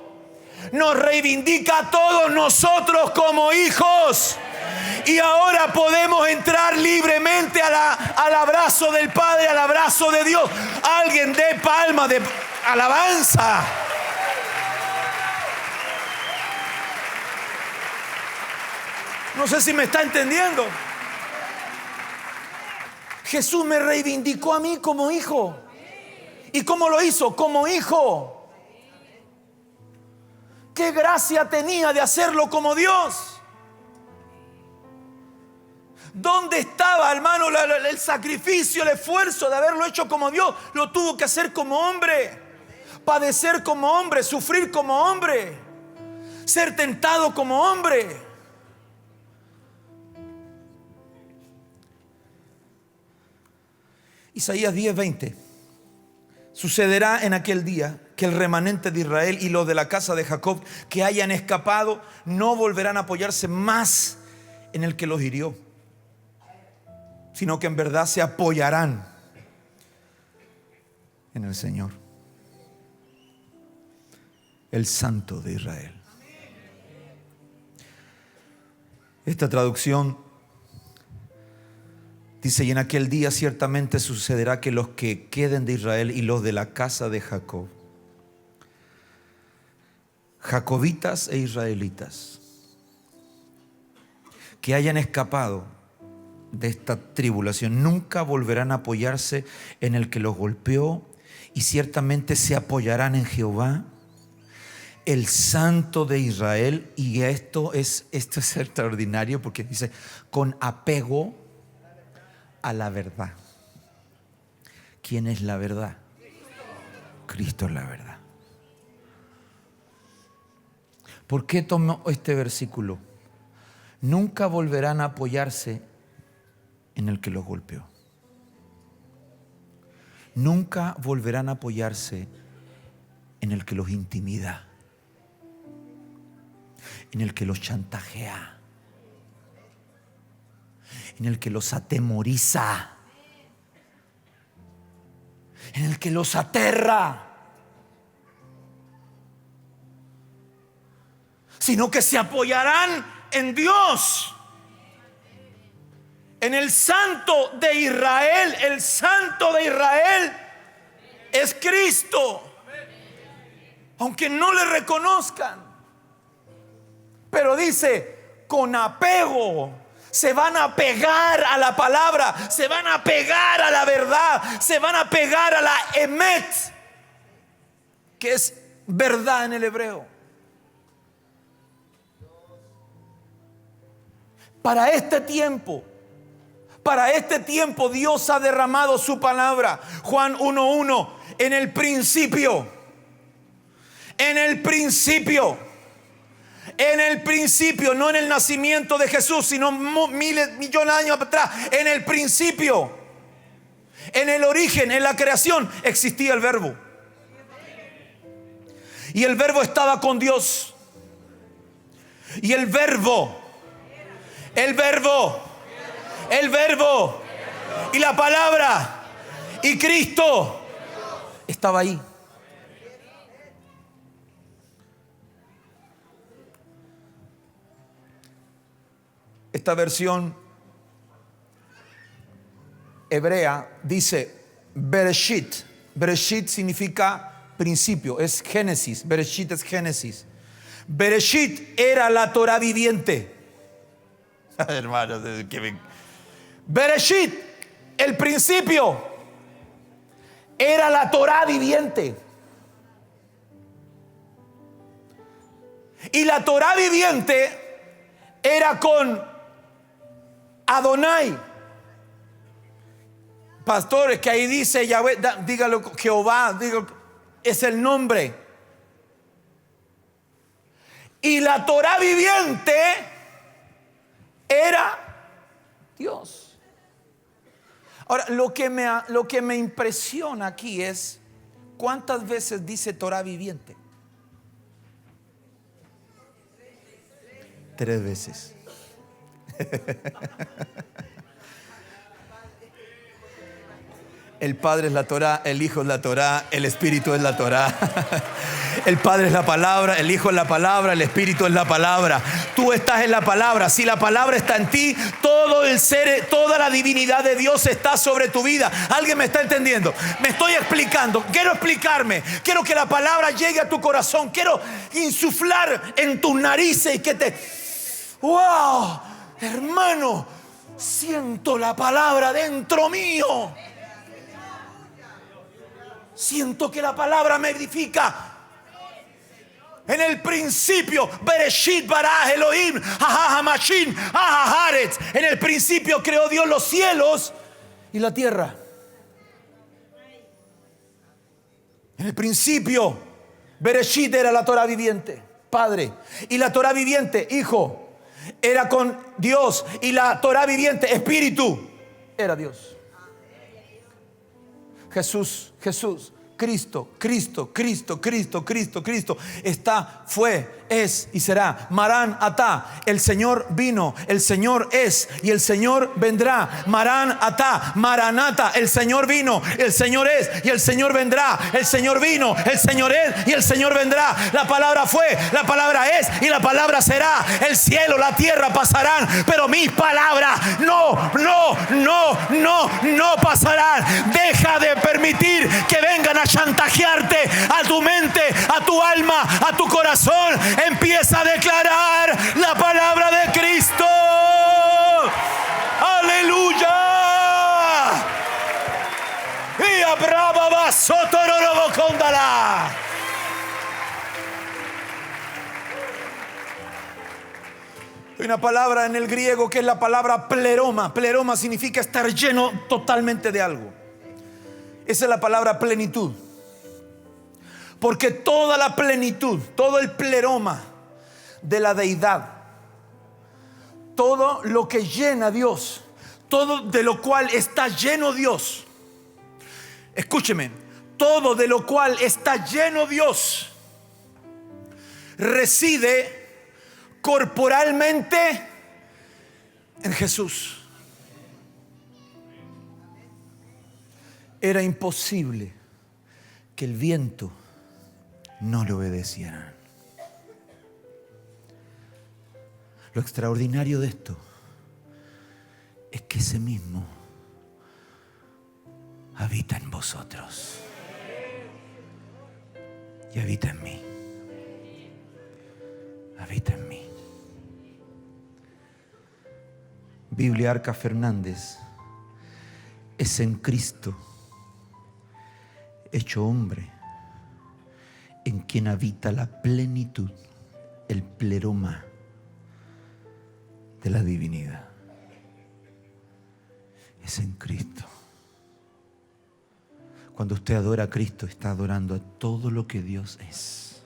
nos reivindica a todos nosotros como hijos. Y ahora podemos entrar libremente al abrazo del Padre, al abrazo de Dios. Alguien dé palma de alabanza. No sé si me está entendiendo. Jesús me reivindicó a mí como hijo. ¿Y cómo lo hizo? Como hijo. ¿Qué gracia tenía de hacerlo como Dios? ¿Dónde estaba, hermano, el sacrificio, el esfuerzo de haberlo hecho como Dios? Lo tuvo que hacer como hombre, padecer como hombre, sufrir como hombre, ser tentado como hombre. Isaías 10:20. Sucederá en aquel día que el remanente de Israel y los de la casa de Jacob que hayan escapado no volverán a apoyarse más en el que los hirió, sino que en verdad se apoyarán en el Señor, el Santo de Israel. Esta traducción dice: y en aquel día ciertamente sucederá que los que queden de Israel y los de la casa de Jacob, jacobitas e israelitas, que hayan escapado de esta tribulación, nunca volverán a apoyarse en el que los golpeó, y ciertamente se apoyarán en Jehová, el Santo de Israel. Y esto es extraordinario, porque dice con apego a la verdad. ¿Quién es la verdad? Cristo es la verdad. ¿Por qué tomó este versículo? Nunca volverán a apoyarse en el que los golpeó. Nunca volverán a apoyarse en el que los intimida, en el que los chantajea, en el que los atemoriza, en el que los aterra, sino que se apoyarán en Dios, en el Santo de Israel. El Santo de Israel es Cristo, aunque no le reconozcan. Pero dice, con apego se van a pegar a la palabra, se van a pegar a la verdad, se van a pegar a la emet, que es verdad en el hebreo. Para este tiempo, Para este tiempo Dios ha derramado su palabra. Juan 1:1, en el principio, no en el nacimiento de Jesús, sino millones de años atrás, en el principio, en el origen, en la creación, existía el Verbo. Y el Verbo estaba con Dios. Y el Verbo y la palabra y Cristo estaba ahí. Esta versión hebrea dice Bereshit. Bereshit significa principio, es Génesis. Bereshit es Génesis. Bereshit era la Torah viviente. Hermanos, Bereshit, el principio, era la Torah viviente. Y la Torah viviente era con Adonai. Pastores, que ahí dice Yahweh, dígalo Jehová, dígalo, es el nombre. Y la Torah viviente era Dios. Ahora, lo que me impresiona aquí es cuántas veces dice Torah viviente. 3 veces. El Padre es la Torah, el Hijo es la Torah, el Espíritu es la Torah. El Padre es la palabra, el Hijo es la palabra, el Espíritu es la palabra. Tú estás en la palabra. Si la palabra está en ti, todo el ser, toda la divinidad de Dios está sobre tu vida. ¿Alguien me está entendiendo? Me estoy explicando. Quiero explicarme. Quiero que la palabra llegue a tu corazón. Quiero insuflar en tus narices y que te... ¡Wow! Hermano, siento la palabra dentro mío. Siento que la palabra me edifica. En el principio, Bereshit bara Elohim, Hamashin, Haaretz. En el principio creó Dios los cielos y la tierra. En el principio, Bereshit era la Torah viviente, Padre. Y la Torah viviente, Hijo, era con Dios. Y la Torah viviente, Espíritu, era Dios. Jesús, Cristo, está, fue, es y será. Marán Atá, el Señor vino, el Señor es y el Señor vendrá. Marán Atá, Maranata, el Señor vino, el Señor es y el Señor vendrá. El Señor vino, el Señor es y el Señor vendrá. La palabra fue, la palabra es y la palabra será. El cielo, la tierra pasarán, pero mis palabras no pasarán. Deja de permitir que vengan a chantajearte a tu mente, a tu alma, a tu corazón. Empieza a declarar la palabra de Cristo. Aleluya. Y abraba basotororobocóndala. Hay una palabra en el griego que es la palabra pleroma. Pleroma significa estar lleno totalmente de algo. Esa es la palabra plenitud. Porque toda la plenitud, todo el pleroma de la deidad, todo lo que llena Dios, todo de lo cual está lleno Dios, escúcheme, todo de lo cual está lleno Dios reside corporalmente en Jesús. Era imposible que el viento no le obedeciera. Lo extraordinario de esto es que ese mismo habita en vosotros y habita en mí. Habita en mí. Biblia Arca Fernández es en Cristo hecho hombre, en quien habita la plenitud, el pleroma de la divinidad. es en Cristo. Cuando usted adora a Cristo, está adorando a todo lo que Dios es.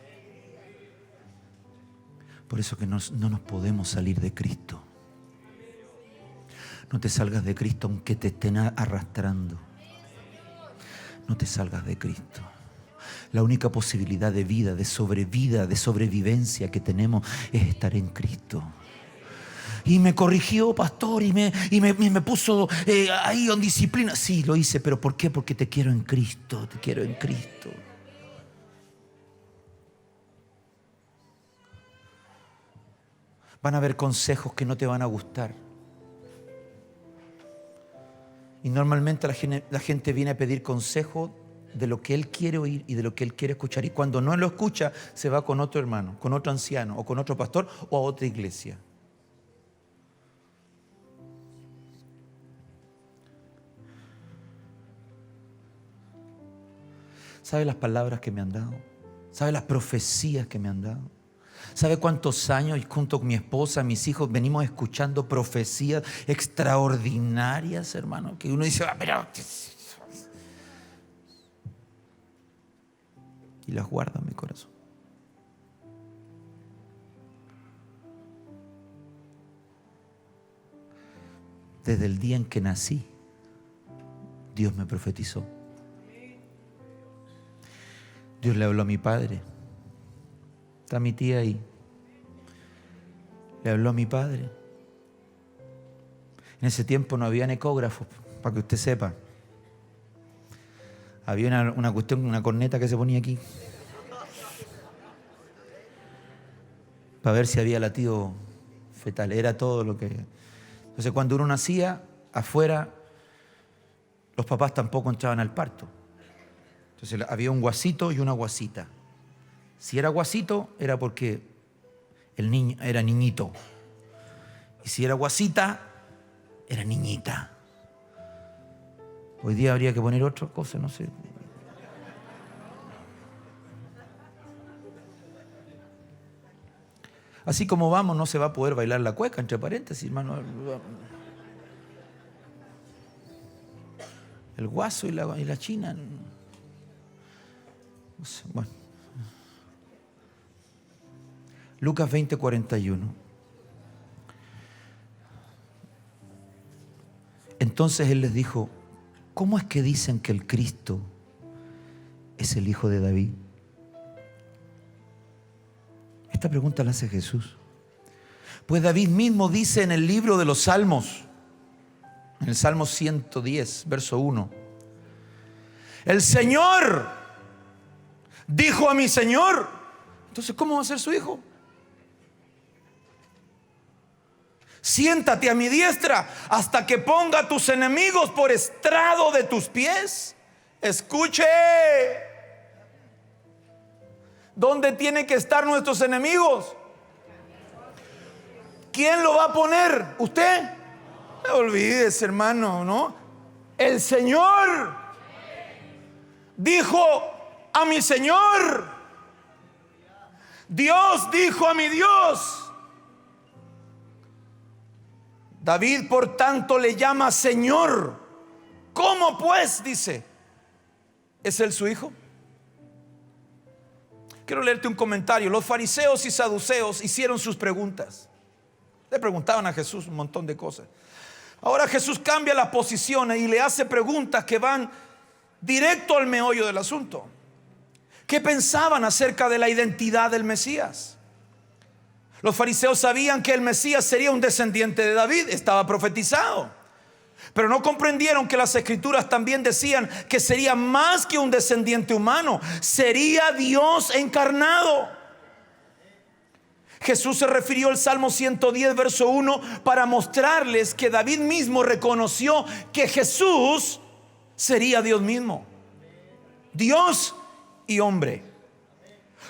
Por eso que no nos podemos salir de Cristo. No te salgas de Cristo aunque te estén arrastrando. No te salgas de Cristo. La única posibilidad de vida, de sobrevivencia que tenemos es estar en Cristo. Y me corrigió, pastor, y me puso ahí en disciplina. Sí, lo hice, pero ¿por qué? Porque te quiero en Cristo, te quiero en Cristo. Van a haber consejos que no te van a gustar. Y normalmente la gente viene a pedir consejo de lo que él quiere oír y de lo que él quiere escuchar. Y cuando no lo escucha, se va con otro hermano, con otro anciano o con otro pastor o a otra iglesia. ¿Sabe las palabras que me han dado? ¿Sabe las profecías que me han dado? ¿Sabe cuántos años junto con mi esposa, mis hijos, venimos escuchando profecías extraordinarias, hermano? Que uno dice, pero... Y las guardo en mi corazón. Desde el día en que nací, Dios me profetizó. Dios le habló a mi padre. Está mi tía ahí. Le habló a mi padre. En ese tiempo no había ecógrafos, para que usted sepa. Había una cuestión, una corneta que se ponía aquí, para ver si había latido fetal. Era todo lo que... Entonces cuando uno nacía, afuera, los papás tampoco entraban al parto. Entonces había un guasito y una guasita. Si era guasito, era porque el niño era niñito. Y si era guasita, era niñita. Hoy día habría que poner otra cosa, no sé. Así como vamos, no se va a poder bailar la cueca, entre paréntesis, hermano. El guaso y la china. Bueno. Lucas 20:41. Entonces él les dijo, ¿cómo es que dicen que el Cristo es el hijo de David? Esta pregunta la hace Jesús. Pues David mismo dice en el libro de los Salmos, en el Salmo 110, verso 1. El Señor dijo a mi Señor. Entonces, ¿cómo va a ser su hijo? Siéntate a mi diestra hasta que ponga a tus enemigos por estrado de tus pies. Escuche. ¿Dónde tienen que estar nuestros enemigos? ¿Quién lo va a poner? ¿Usted? No olvides, hermano, ¿no? El Señor dijo a mi Señor. Dios dijo a mi Dios. David, por tanto, le llama Señor. ¿Cómo pues? Dice. ¿Es él su hijo? Quiero leerte un comentario. Los fariseos y saduceos hicieron sus preguntas. Le preguntaban a Jesús un montón de cosas. Ahora Jesús cambia la posición y le hace preguntas que van directo al meollo del asunto. ¿Qué pensaban acerca de la identidad del Mesías? Los fariseos sabían que el Mesías sería un descendiente de David, estaba profetizado. Pero no comprendieron que las escrituras también decían que sería más que un descendiente humano, sería Dios encarnado. Jesús se refirió al Salmo 110, verso 1, para mostrarles que David mismo reconoció que Jesús sería Dios mismo, Dios y hombre.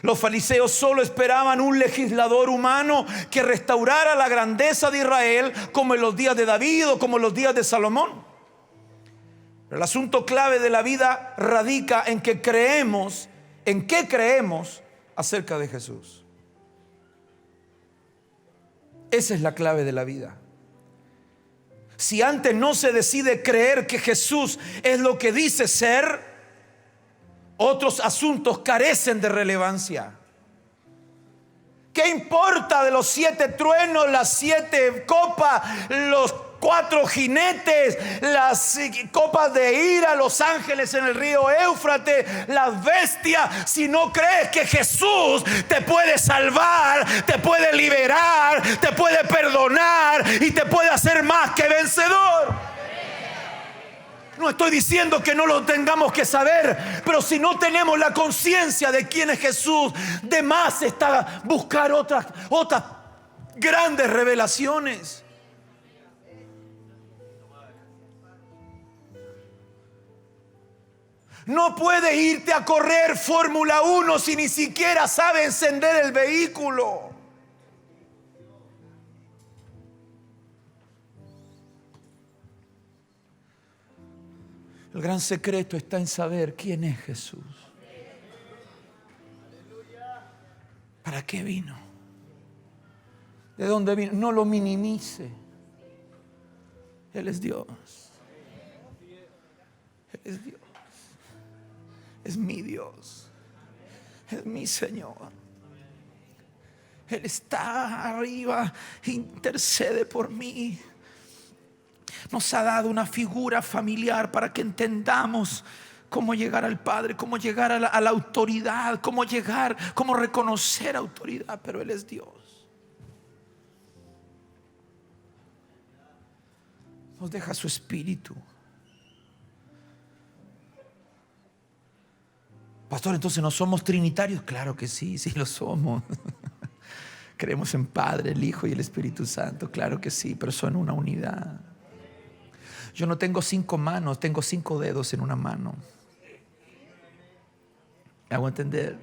Los fariseos solo esperaban un legislador humano que restaurara la grandeza de Israel, como en los días de David o como en los días de Salomón. Pero el asunto clave de la vida radica en que creemos, en qué creemos acerca de Jesús. Esa es la clave de la vida. Si antes no se decide creer que Jesús es lo que dice ser, otros asuntos carecen de relevancia. ¿Qué importa de los 7 truenos, las 7 copas, los 4 jinetes, las copas de ira, los ángeles en el río Éufrates, las bestias, si no crees que Jesús te puede salvar, te puede liberar, te puede perdonar y te puede hacer más que vencedor? No estoy diciendo que no lo tengamos que saber, pero si no tenemos la conciencia de quién es Jesús, de más está buscar otras grandes revelaciones. No puedes irte a correr Fórmula 1 si ni siquiera sabes encender el vehículo. El gran secreto está en saber quién es Jesús. ¿Para qué vino? ¿De dónde vino? No lo minimice. Él es Dios. Él es Dios. Es mi Dios. Es mi Señor. Él está arriba, intercede por mí. Nos ha dado una figura familiar para que entendamos cómo llegar al Padre, cómo llegar a la autoridad, cómo reconocer autoridad, pero Él es Dios. Nos deja su espíritu. Pastor, entonces no somos trinitarios. Claro que sí, sí lo somos. Creemos en Padre, el Hijo y el Espíritu Santo. Claro que sí, pero son una unidad. Yo no tengo 5 manos, tengo 5 dedos en una mano. ¿Me hago entender?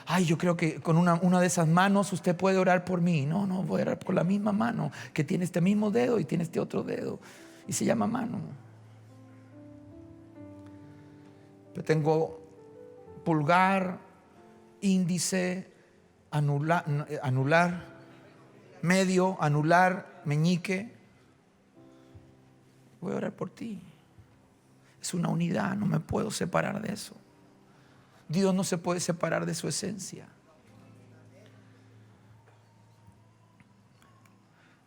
Ay, yo creo que con una de esas manos usted puede orar por mí. No, voy a orar por la misma mano que tiene este mismo dedo y tiene este otro dedo. Y se llama mano. Yo tengo pulgar, índice, anular, medio, anular, meñique. Voy a orar por ti. Es una unidad, no me puedo separar de eso. Dios no se puede separar de su esencia.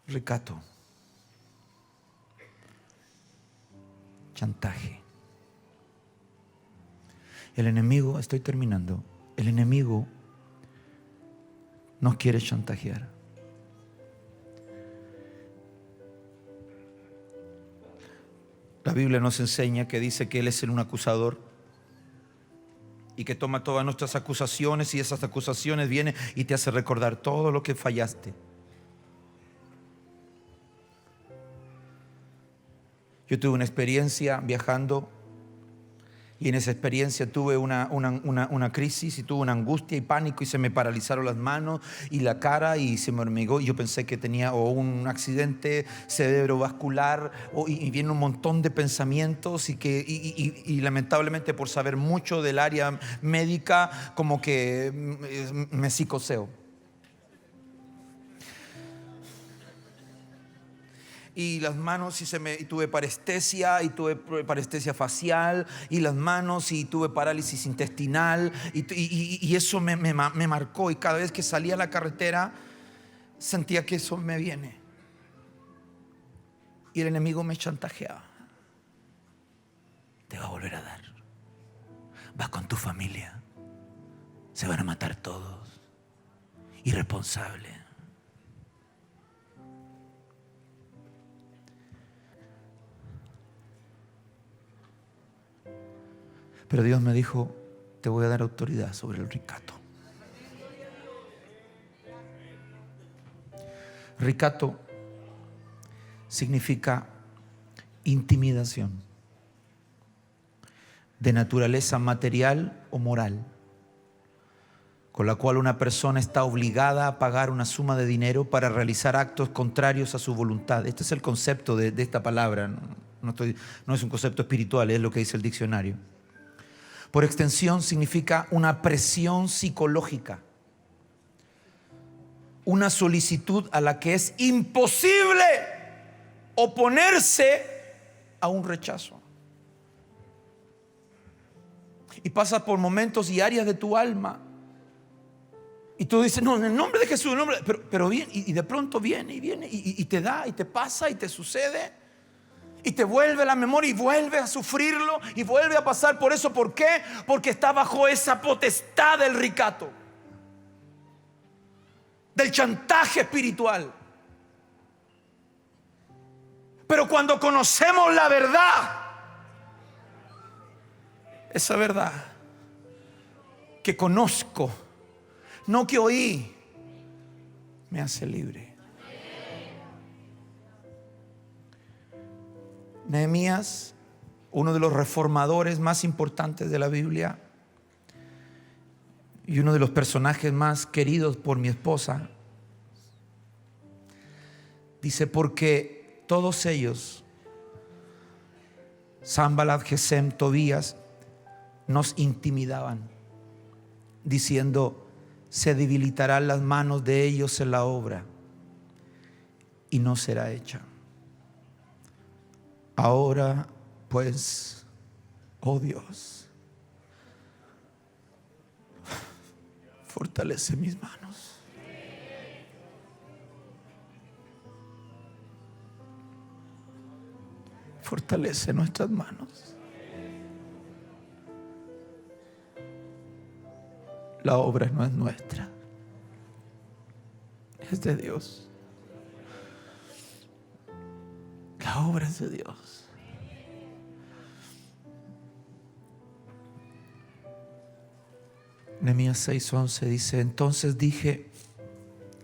Recato, chantaje. El enemigo, estoy terminando, el enemigo nos quiere chantajear. La Biblia nos enseña que dice que Él es un acusador y que toma todas nuestras acusaciones y esas acusaciones vienen y te hace recordar todo lo que fallaste. Yo tuve una experiencia viajando y en esa experiencia tuve una crisis y tuve una angustia y pánico y se me paralizaron las manos y la cara y se me hormigó y yo pensé que tenía un accidente cerebrovascular y viene un montón de pensamientos y lamentablemente por saber mucho del área médica como que me psicoseo. Y las manos y tuve parestesia y tuve parestesia facial y las manos y tuve parálisis intestinal y eso me marcó y cada vez que salía a la carretera sentía que eso me viene y el enemigo me chantajeaba. Te va a volver a dar, vas con tu familia, se van a matar todos, irresponsable. Pero Dios me dijo, te voy a dar autoridad sobre el ricato. Ricato significa intimidación de naturaleza material o moral, con la cual una persona está obligada a pagar una suma de dinero para realizar actos contrarios a su voluntad. Este es el concepto de esta palabra. No es un concepto espiritual, es lo que dice el diccionario. Por extensión significa una presión psicológica, una solicitud a la que es imposible oponerse a un rechazo. Y pasas por momentos y áreas de tu alma y tú dices, no, en el nombre de Jesús, pero viene, y de pronto viene y te da y te pasa y te sucede y te vuelve a la memoria y vuelve a sufrirlo y vuelve a pasar por eso. ¿Por qué? Porque está bajo esa potestad del ricato, del chantaje espiritual. Pero cuando conocemos la verdad, esa verdad que conozco, no que oí, me hace libre. Nehemías, uno de los reformadores más importantes de la Biblia y uno de los personajes más queridos por mi esposa, dice: porque todos ellos, Sanballat, Gesem, Tobías, nos intimidaban, diciendo: se debilitarán las manos de ellos en la obra y no será hecha. Ahora pues, oh Dios, fortalece mis manos. Fortalece nuestras manos. La obra no es nuestra, es de Dios. La obra es de Dios. Nehemías 6:11 dice: entonces dije,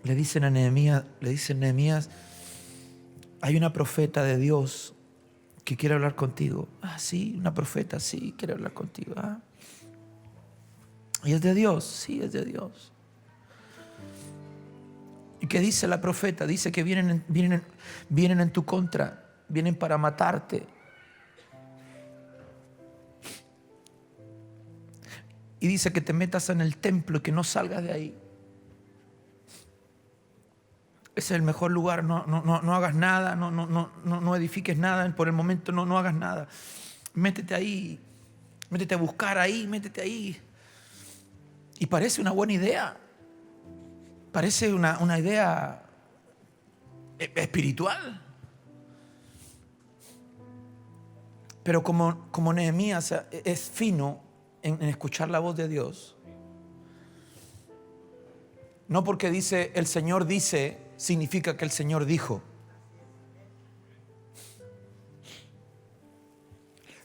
le dicen Nehemías, hay una profeta de Dios que quiere hablar contigo. Ah, sí, una profeta, sí, quiere hablar contigo. Ah. ¿Y es de Dios? Sí, es de Dios. ¿Y qué dice la profeta? Dice que vienen en tu contra, vienen para matarte. Y dice que te metas en el templo y que no salgas de ahí. Ese es el mejor lugar. No hagas nada, no edifiques nada. Por el momento no hagas nada. Métete ahí, métete a buscar ahí, métete ahí. Y parece una buena idea. Parece una idea espiritual. Pero como Nehemías es fino en escuchar la voz de Dios, no porque dice el Señor dice, significa que el Señor dijo.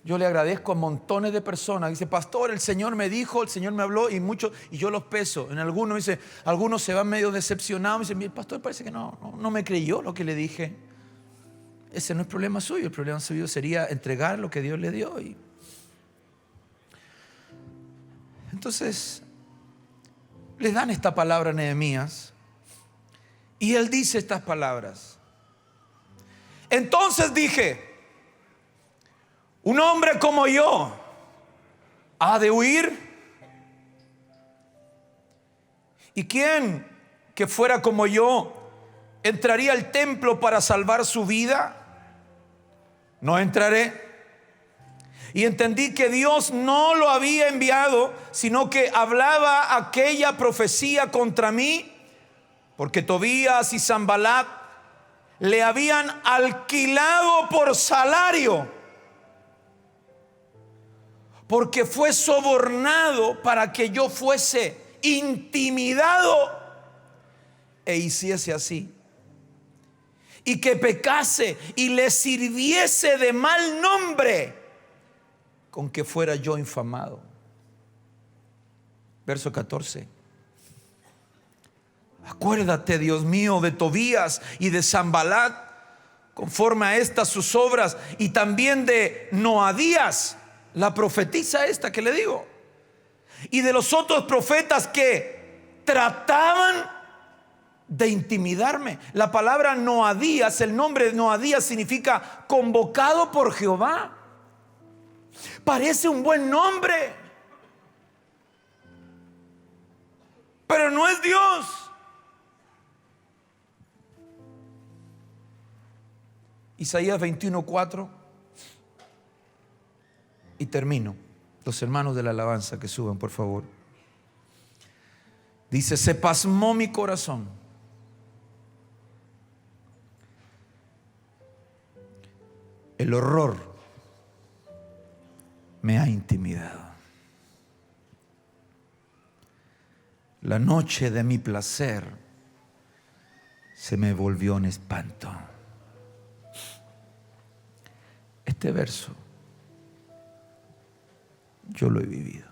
Yo le agradezco a montones de personas. Dice: pastor, el Señor me dijo, el Señor me habló, y yo los peso. En algunos se van medio decepcionados. Me dicen: el pastor parece que no me creyó lo que le dije. Ese no es problema suyo. El problema suyo sería entregar lo que Dios le dio. Entonces le dan esta palabra a Nehemías y él dice estas palabras: entonces dije, un hombre como yo ha de huir. ¿Y quién que fuera como yo entraría al templo para salvar su vida? No entraré. Y entendí que Dios no lo había enviado, sino que hablaba aquella profecía contra mí, porque Tobías y Sanballat le habían alquilado por salario, porque fue sobornado para que yo fuese intimidado e hiciese así, y que pecase y le sirviese de mal nombre, con que fuera yo infamado. Verso 14. Acuérdate, Dios mío, de Tobías y de Sanballat, conforme a estas sus obras, y también de Noadías, la profetisa esta que le digo, y de los otros profetas que trataban de intimidarme. La palabra Noadías, el nombre de Noadías significa convocado por Jehová. Parece un buen nombre, pero no es Dios. Isaías 21:4. Y termino. Los hermanos de la alabanza que suban, por favor. Dice: se pasmó mi corazón. El horror me ha intimidado. La noche de mi placer se me volvió en espanto. Este verso yo lo he vivido.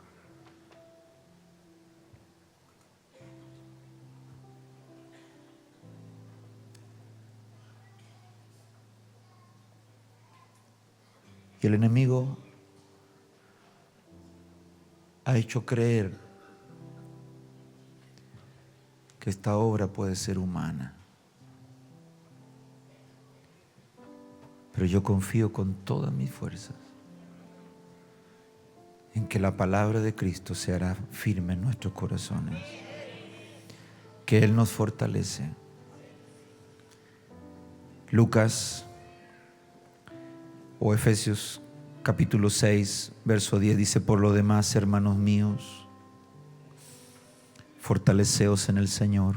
Y el enemigo ha hecho creer que esta obra puede ser humana. Pero yo confío con todas mis fuerzas en que la palabra de Cristo se hará firme en nuestros corazones, que Él nos fortalece. Lucas o Efesios capítulo 6, verso 10 dice: por lo demás, hermanos míos, fortaleceos en el Señor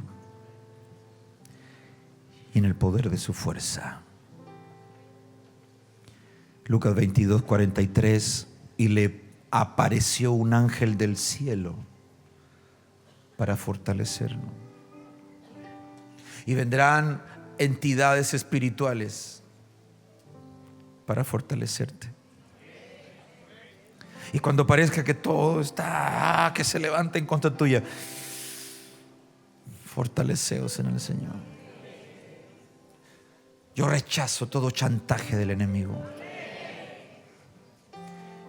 y en el poder de su fuerza. Lucas 22:43: y le apareció un ángel del cielo para fortalecernos. Y vendrán entidades espirituales para fortalecerte. Y cuando parezca que todo está, que se levanta en contra tuya, fortaleceos en el Señor. Yo rechazo todo chantaje del enemigo.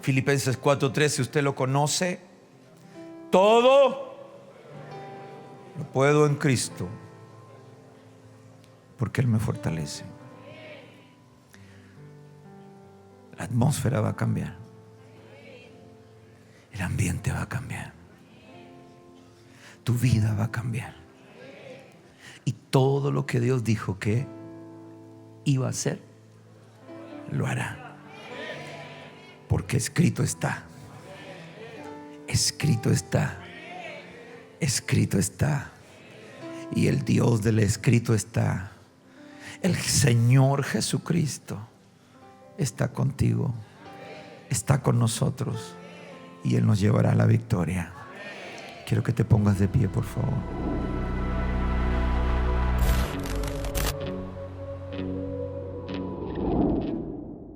Filipenses 4:3, si usted lo conoce, todo lo puedo en Cristo, porque Él me fortalece. La atmósfera va a cambiar. El ambiente va a cambiar. Tu vida va a cambiar. Y todo lo que Dios dijo que iba a hacer, lo hará. Porque escrito está. Escrito está. Escrito está. Y el Dios del escrito está. El Señor Jesucristo está contigo. Está con nosotros. Y Él nos llevará a la victoria. Quiero que te pongas de pie, por favor.